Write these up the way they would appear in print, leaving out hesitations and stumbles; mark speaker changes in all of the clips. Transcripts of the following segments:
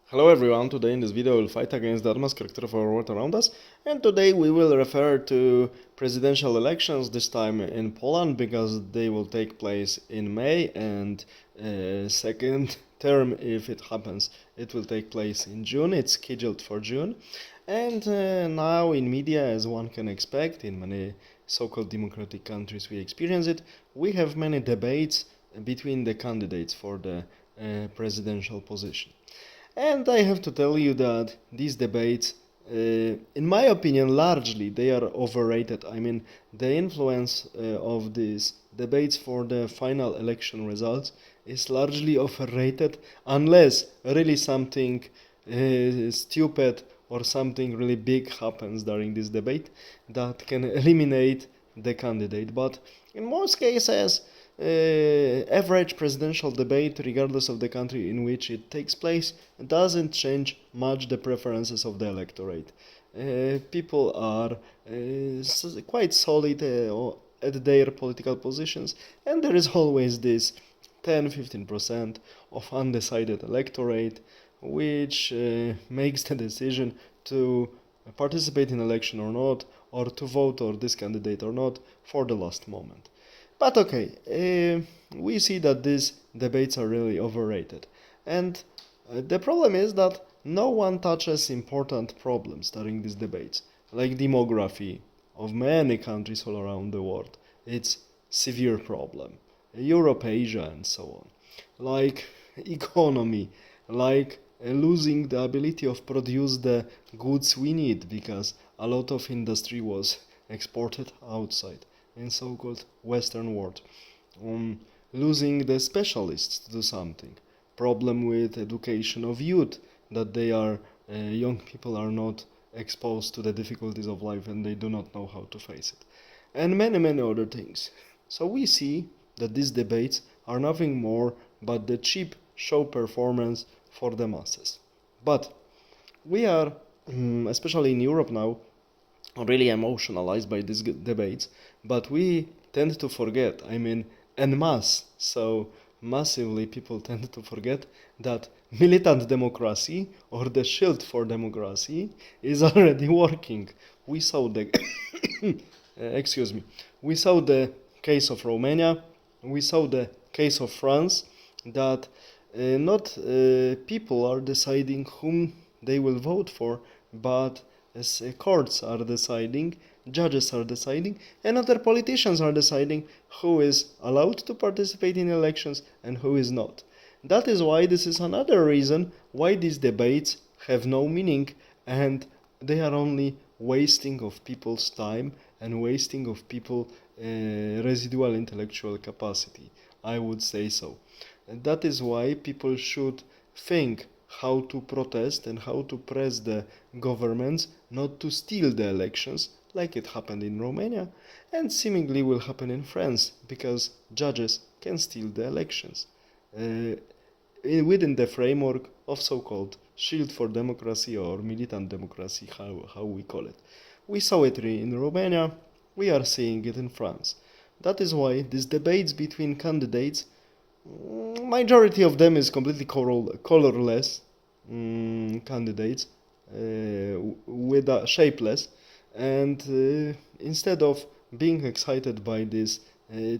Speaker 1: Hello everyone, today in this video we'll fight against the atmospheric character of our world around us, and today we will refer to presidential elections, this time in Poland, because they will take place in May, and second term, if it happens, it will take place in June. It's scheduled for June. And now in media, as one can expect, in many so-called democratic countries we experience it, we have many debates between the candidates for the presidential position. And I have to tell you that these debates, in my opinion, largely they are overrated. I mean, the influence of these debates for the final election results is largely overrated, unless really something stupid or something really big happens during this debate that can eliminate the candidate. But in most cases, average presidential debate, regardless of the country in which it takes place, doesn't change much the preferences of the electorate. People are quite solid at their political positions, and there is always this 10-15% of undecided electorate, which makes the decision to participate in election or not, or to vote for this candidate or not, for the last moment. But okay, we see that these debates are really overrated. And the problem is that no one touches important problems during these debates, like demography of many countries all around the world. It's severe problem. Europe, Asia, and so on. Like economy, like losing the ability of produce the goods we need because a lot of industry was exported outside in so-called Western world. Losing the specialists to do something. Problem with education of youth, that they are young people are not exposed to the difficulties of life and they do not know how to face it. And many other things. So we see that these debates are nothing more but the cheap show performance for the masses. But we are, especially in Europe now, really emotionalized by these debates, but we tend to forget, I mean, en masse, so massively people tend to forget that militant democracy, or the shield for democracy, is already working. We saw the excuse me, we saw the case of Romania, we saw the case of France, that not people are deciding whom they will vote for, but as courts are deciding, judges are deciding, and other politicians are deciding who is allowed to participate in elections and who is not. That is why this is another reason why these debates have no meaning, and they are only wasting of people's time and wasting of people residual intellectual capacity. I would say so. And that is why people should think how to protest and how to press the governments not to steal the elections, like it happened in Romania, and seemingly will happen in France, because judges can steal the elections within the framework of so-called shield for democracy or militant democracy, how we call it. We saw it in Romania, we are seeing it in France. That is why these debates between candidates, majority of them is completely colorless candidates, with shapeless, and instead of being excited by these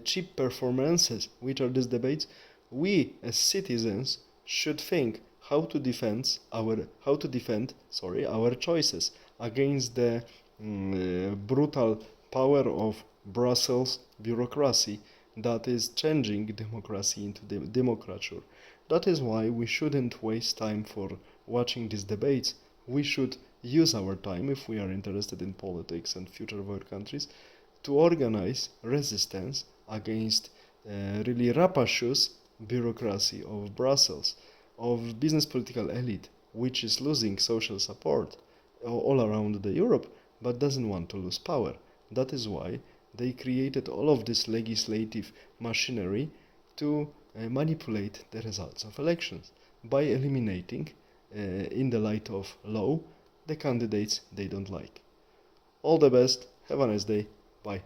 Speaker 1: cheap performances, which are these debates, we as citizens should think how to defend our choices against the brutal power of Brussels bureaucracy that is changing democracy into democrature. That is why we shouldn't waste time for watching these debates. We should use our time, if we are interested in politics and future of our countries, to organize resistance against really rapacious bureaucracy of Brussels, of business political elite, which is losing social support all around the Europe, but doesn't want to lose power. That is why they created all of this legislative machinery to manipulate the results of elections by eliminating, in the light of law, the candidates they don't like. All the best, have a nice day, bye.